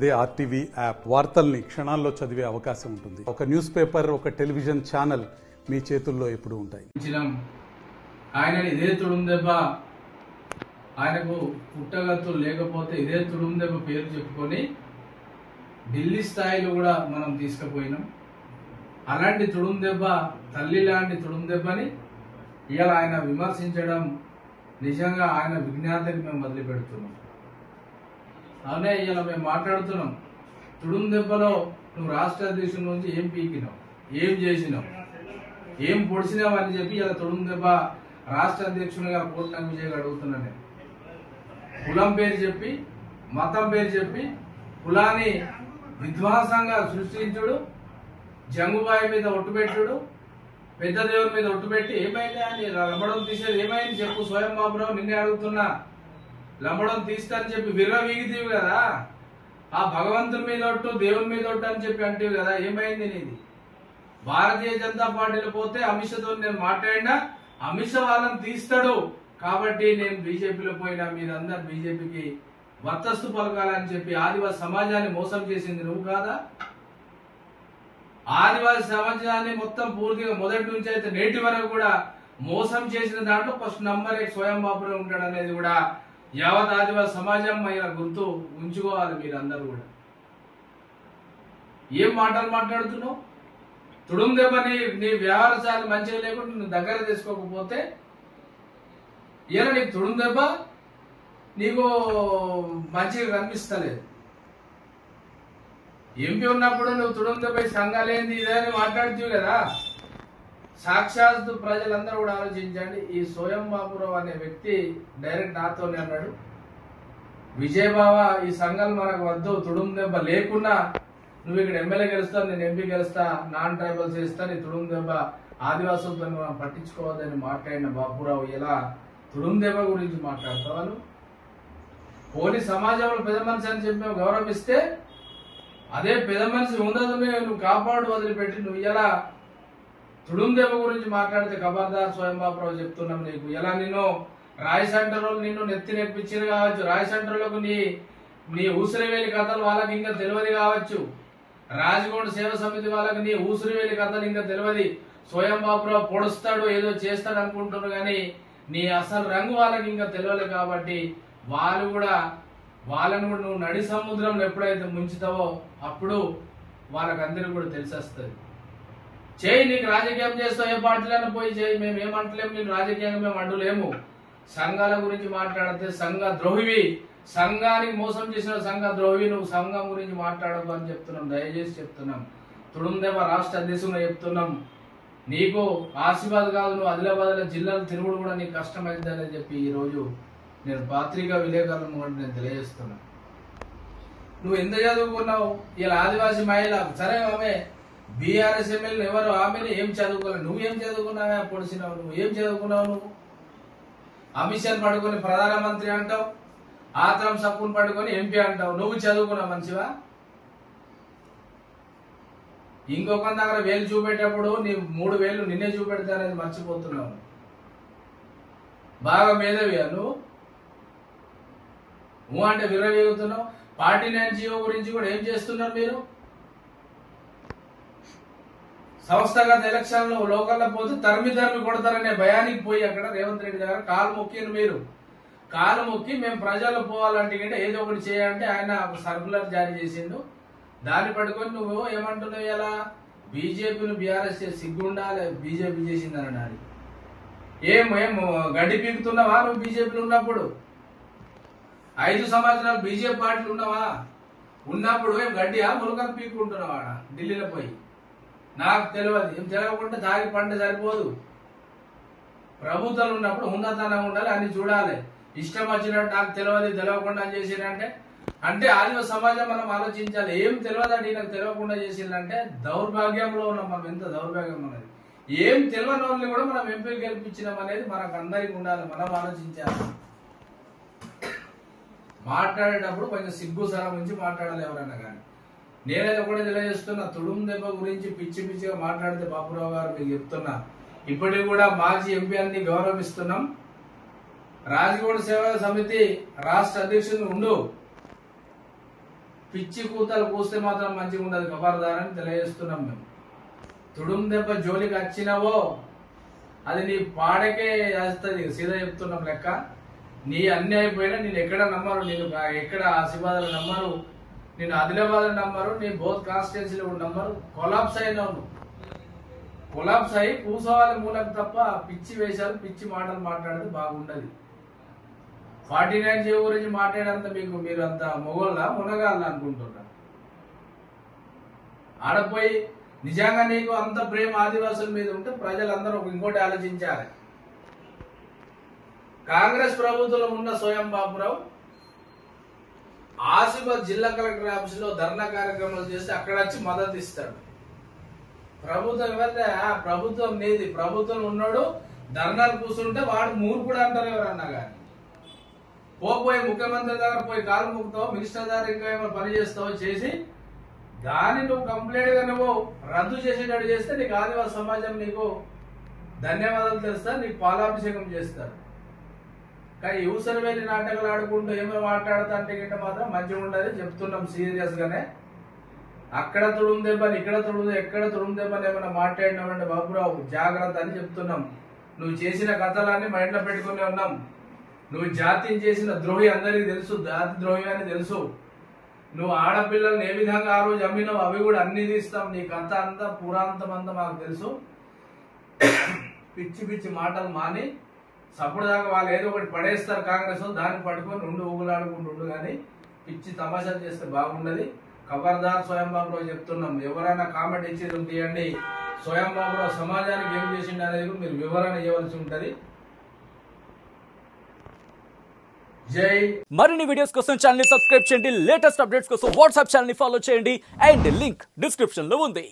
అదే RTV app వార్తల్ని క్షణాల్లో చదివే అవకాశం ఉంటుంది. ఒక న్యూస్ పేపర్, ఒక టెలివిజన్ ఛానల్ మీ చేతుల్లో ఎప్పుడు ఉంటాయి. ఆయన ఇదే తుడుందెబ్బ, ఆయనకు పుట్టగత్తులు లేకపోతే ఇదే తుడుందెబ్బ పేరు చెప్పుకొని ఢిల్లీ స్థాయిలో కూడా మనం తీసుకుపోయినాం. అలాంటి తుడుందెబ్బ, తల్లి లాంటి తుడుందెబ్బని ఇవాళ ఆయన విమర్శించడం నిజంగా ఆయన విజ్ఞాతకి మేము వదిలిపెడుతున్నాం. అవునే ఇలా మేము మాట్లాడుతున్నాం. తుడుందెబ్బలో నువ్వు రాష్ట్ర అధ్యక్షుల నుంచి ఏం పీకినావు, ఏం చేసినావు, ఏం పొడిచినావు అని చెప్పి ఇలా తుడుందెబ్బ రాష్ట్ర అధ్యక్షునిగా పూర్ణంగా విజయ్ అడుగుతున్నా. నేను కులం పేరు చెప్పి, మతం పేరు చెప్పి కులాన్ని విధ్వంసంగా సృష్టించుడు, జంగుబాయి మీద ఒట్టుపెట్టుడు, పెద్ద దేవుని మీద ఒట్టుపెట్టి ఏమైంది అని లంబడం తీసేది ఏమైంది చెప్పు. స్వయం బాబురావు నిన్నే అడుగుతున్నా. లంబడం తీస్తానని చెప్పి విర్రవీగితీవి కదా, ఆ భగవంతుని మీద ఒట్టు, దేవుని మీద ఒట్టు అని చెప్పి అంటేవి కదా, ఏమైంది నీది? భారతీయ జనతా పార్టీలో పోతే అమిత్ షాతో నేను మాట్లాడినా అమిత్ షా వాళ్ళని తీస్తాడు కాబట్టి నేను బీజేపీలో పోయినా. మీరందరు బీజేపీకి వత్తస్తు పలకాలని చెప్పి ఆదివాసీ సమాజాన్ని మోసం చేసింది నువ్వు కాదా? ఆదివాసీ సమాజాన్ని మొత్తం పూర్తిగా మొదటి నుంచి అయితే నేటి వరకు కూడా మోసం చేసిన దాంట్లో ఫస్ట్ నంబర్ స్వయం బాబురావు ఉంటాడు అనేది కూడా యావత్ ఆదివాసీ సమాజం గుర్తు ఉంచుకోవాలి. మీరందరూ కూడా ఏం మాటలు మాట్లాడుతున్నావు? తుడుందెబ్బని నీ వ్యవహారాలు మంచిగా లేకుండా నువ్వు దగ్గర తీసుకోకపోతే ఇలా నీకు తుడుందెబ్బ నీకు మంచిగా కనిపిస్తలేదు. ఎంపీ ఉన్నప్పుడు నువ్వు తుడుందెబ్బ సంఘాలేంది ఇదని మాట్లాడుతూ కదా. సాక్షాత్ ప్రజలందరూ కూడా ఆలోచించండి. ఈ స్వయం బాబురావు అనే వ్యక్తి డైరెక్ట్ నాతోనే అన్నాడు, విజయ్ బాబా ఈ సంఘాలు మనకు వద్దు, తుడుందెబ్బ లేకున్నా నువ్వు ఇక్కడ ఎమ్మెల్యే గెలుస్తావు, నేను ఎంపీ గెలుస్తా, నాన్ ట్రైబల్స్ చేస్తా, నీ తుడుందెబ్బ ఆదివాసులతో మనం పట్టించుకోవద్దని మాట్లాడిన బాబురావు ఇలా తుడుందెబ్బ గురించి మాట్లాడతావు. పోనీ సమాజంలో పెద్ద మనిషి అని చెప్పి మేము గౌరవిస్తే అదే పెద్ద మనిషి ఉన్నదని నువ్వు కాపాడు వదిలిపెట్టి నువ్వు ఇలా తుడుందెబ్బ గురించి మాట్లాడితే ఖబర్దార్ స్వయం బాబురావు చెప్తున్నాం నీకు. ఇలా నిన్ను రాయ్ సెంటర్ నిన్ను నెత్తి నెప్పించింది కావచ్చు, రాయ్ సెంటర్లకు నీ ఊసిరివేలి కథలు వాళ్ళకి ఇంకా తెలియదు కావచ్చు, రాజగోండ సేవ సమితి వాళ్ళకి నీ ఊసిరివేలి కథలు ఇంకా తెలియదు. స్వయం బాబురావు పొడుస్తాడు ఏదో చేస్తాడు అనుకుంటున్నారు కానీ నీ అసలు రంగు వాళ్ళకి ఇంకా తెలియలేదు కాబట్టి వాళ్ళను కూడా నువ్వు నడి సముద్రంలో ఎప్పుడైతే ముంచుతావో అప్పుడు వాళ్ళకందరికీ కూడా తెలిసేస్తుంది. చేయి, నీకు రాజకీయం చేస్తావు, ఏ పార్టీలైనా పోయి చేయి, మేము ఏమంటలేము, నేను రాజకీయంగా మేము అడ్డులేము. సంఘాల గురించి మాట్లాడితే సంఘ ద్రోహివి, సంఘానికి మోసం చేసిన సంఘ ద్రోహివి, నువ్వు సంఘం గురించి మాట్లాడకు అని చెప్తున్నాం. దయచేసి చెప్తున్నాం. తుడుందెబ్బ రాష్ట్ర అధ్యక్షులు చెప్తున్నాం. నీకు ఆశీర్వాద్ కాదు, నువ్వు ఆదిలాబాద్ జిల్లాలు తిరుగుడు కూడా నీకు కష్టమైందని చెప్పి ఈరోజు నేను పత్రికా విలేకరులను కూడా నేను తెలియజేస్తున్నా. నువ్వు ఎంత చదువుకున్నావు? ఇలా ఆదివాసీ మహిళ సరే, ఆమె బీఆర్ఎస్ ఎమ్మెల్యే ఎవరు, ఆమెను ఏం చదువుకోవాలి? నువ్వేం చదువుకున్నావా? పొడిచినావు. నువ్వు ఏం చదువుకున్నావు? నువ్వు అమిత్ షాని పడుకొని ప్రధానమంత్రి అంటావు, ఆత్రం సప్పును పడుకొని ఎంపీ అంటావు. నువ్వు చదువుకున్నావు మంచివా? ఇంకొక దగ్గర వేలు చూపెట్టేప్పుడు నీ 3 వేలు నిన్నే చూపెడతా అనేది మర్చిపోతున్నావు. బాగా మేధావియా నువ్వు అంటే విర్రవీగుతున్నావు. పార్టీ 9 జీవో గురించి కూడా ఏం చేస్తున్నారు మీరు? సంస్థగత ఎలక్షన్ లో లోకల్లో పోతే తరిమి కొడతారనే భయానికి పోయి అక్కడ రేవంత్ రెడ్డి దగ్గర కాలు మొక్కిను. మీరు కాలు మొక్కి మేము ప్రజల్లో పోవాలంటే ఏదో ఒకటి చేయాలంటే ఆయన ఒక సర్కులర్ జారీ చేసిండు. దాన్ని పట్టుకొని నువ్వు ఏమంటున్నావు? ఇలా బీజేపీని బీఆర్ఎస్ చేసి సిగ్గుండాలి, బీజేపీ చేసిందని అని ఏం గడ్డి పీకుతున్నావా నువ్వు? బీజేపీలో ఉన్నప్పుడు 5 సంవత్సరాలు బీజేపీ పార్టీలు ఉన్నావా? ఉన్నప్పుడు ఏం గడ్డియా ములకలు పీక్కుంటున్నావా ఢిల్లీలో పోయి? నాకు తెలియదు. ఏం తెలియకుండా తాగి పంట సరిపోదు. ప్రభుత్వాలు ఉన్నప్పుడు ఉన్నతనంగా ఉండాలి, అన్ని చూడాలి. ఇష్టం వచ్చినట్టు నాకు తెలియకుండా అంటే ఆదివాసీ సమాజం మనం ఆలోచించాలి. ఏం తెలియదండి నాకు తెలియకుండా చేసిందంటే దౌర్భాగ్యంలో ఉన్నాం మనం. ఎంత దౌర్భాగ్యం అనేది. ఏం తెలియని వాళ్ళని కూడా మనం ఎంపీ గెలిపించినాం అనేది మనకు అందరికి ఉండాలి. మనం ఆలోచించాలి. మాట్లాడేటప్పుడు కొంచెం సిగ్గు సరం నుంచి మాట్లాడాలి ఎవరన్నా కానీ. నేనైతే కూడా తెలియజేస్తున్నా, తుడుందెబ్బ గురించి పిచ్చి పిచ్చిగా మాట్లాడితే బాబురావు గారు మీకు చెప్తున్నా, ఇప్పటికి కూడా మాజీ ఎంపీ అన్ని గౌరవిస్తున్నాం. రాజగోడ సేవా సమితి రాష్ట్ర అధ్యక్షుడు ఉండు, పిచ్చి కూతలు కూస్తే మాత్రం మంచిగా ఉండదు ఖబర్దారని తెలియజేస్తున్నాం. మేము తుడుం దెబ్బ జోలికి వచ్చినావో అది నీ పాడకే వేస్తుంది. సీదా చెప్తున్నాం లెక్క. నీ అన్ని అయిపోయినా నేను ఎక్కడ నమ్మరు, నేను ఎక్కడ ఆసిఫాబాద్ నమ్మరు, నేను ఆదిలాబాద్ నమ్మరు, నీ బోత్ కాన్స్టిట్యున్సీలో నమ్మరు. కొలాప్స్ అయినావు, కొలాప్స్ అయి కూసోవాలి మూలకు తప్ప పిచ్చి వేషాలు పిచ్చి మాటలు మాట్లాడితే బాగుండదు. 49 జీవో గురించి మాట్లాడేంత మీరు అంత మొగోళ్ళ మునగాళ్ళ అనుకుంటున్నారు. ఆడపోయి నిజంగా నీకు అంత ప్రేమ ఆదివాసుల మీద ఉంటే ప్రజలందరూ ఇంకోటి ఆలోచించాలి. కాంగ్రెస్ ప్రభుత్వంలో ఉన్న స్వయం బాబురావు ఆసిఫాబాద్ జిల్లా కలెక్టర్ ఆఫీస్ లో ధర్నా కార్యక్రమాలు చేస్తే అక్కడ వచ్చి మద్దతు ఇస్తాడు. ప్రభుత్వం ఎవరైతే ప్రభుత్వం నీది, ప్రభుత్వం ఉన్నాడు ధర్నాలు కూర్చుంటే వాడు మూర్ఖుడు అంటారు ఎవరన్నా కానీ. పోయి ముఖ్యమంత్రి దగ్గర పోయి కాలు ముక్కుతావు, మినిస్టర్ దగ్గర ఇంకా ఏమైనా పని చేస్తావో చేసి దాన్ని నువ్వు కంప్లీట్ గా నువ్వు రద్దు చేసేటట్టు చేస్తే నీకు ఆదివాసీ సమాజం నీకు ధన్యవాదాలు తెలుస్తారు, నీకు పాలాభిషేకం చేస్తారు. కానీ యూసర్ వెళ్ళి నాటకాలు ఆడుకుంటూ ఏమో మాట్లాడుతా అంటే గిట్ట మాత్రం మంచిగా ఉండదు. చెప్తున్నాం సీరియస్ గానే. అక్కడ తుడుం దెబ్బని ఇక్కడ తుడుంది, ఎక్కడ తుడుం దెబ్బని ఏమైనా మాట్లాడినామంటే బాబురావు జాగ్రత్త అని చెప్తున్నాం. నువ్వు చేసిన కథలన్నీ మైండ్లో పెట్టుకునే ఉన్నాం. నువ్వు జాతిని చేసిన ద్రోహి అందరికీ తెలుసు, జాతి ద్రోహి అని తెలుసు. నువ్వు ఆడపిల్లల్ని ఏ విధంగా ఆ రోజు అమ్మినావు అవి కూడా అన్ని తీస్తాం. నీ కథ అంతా పురాంతం అంతా మాకు తెలుసు. పిచ్చి పిచ్చి మాటలు మాని సప్పుడు దాకా వాళ్ళు ఏదో ఒకటి పడేస్తారు కాంగ్రెస్, దాన్ని పట్టుకొని ఉండు ఊగులాడుకుంటుండు. కానీ పిచ్చి తమాషాలు చేస్తే బాగుండదు. ఖబర్దార్ స్వయం బాబురావు చెప్తున్నాం. ఎవరైనా కామెంట్ ఇచ్చేది తీయండి. స్వయం బాబురావు సమాజానికి ఏం చేసిండు అనేది మీరు వివరణ ఇవ్వాల్సి ఉంటది. జై. మరిన్ని వీడియోస్ కోసం ఛానల్ ని సబ్స్క్రైబ్ చేయండి. లేటెస్ట్ అప్డేట్స్ కోసం వాట్సాప్ ఛానల్ ని ఫాలో చేయండి. అండ్ లింక్ డిస్క్రిప్షన్ లో ఉంది.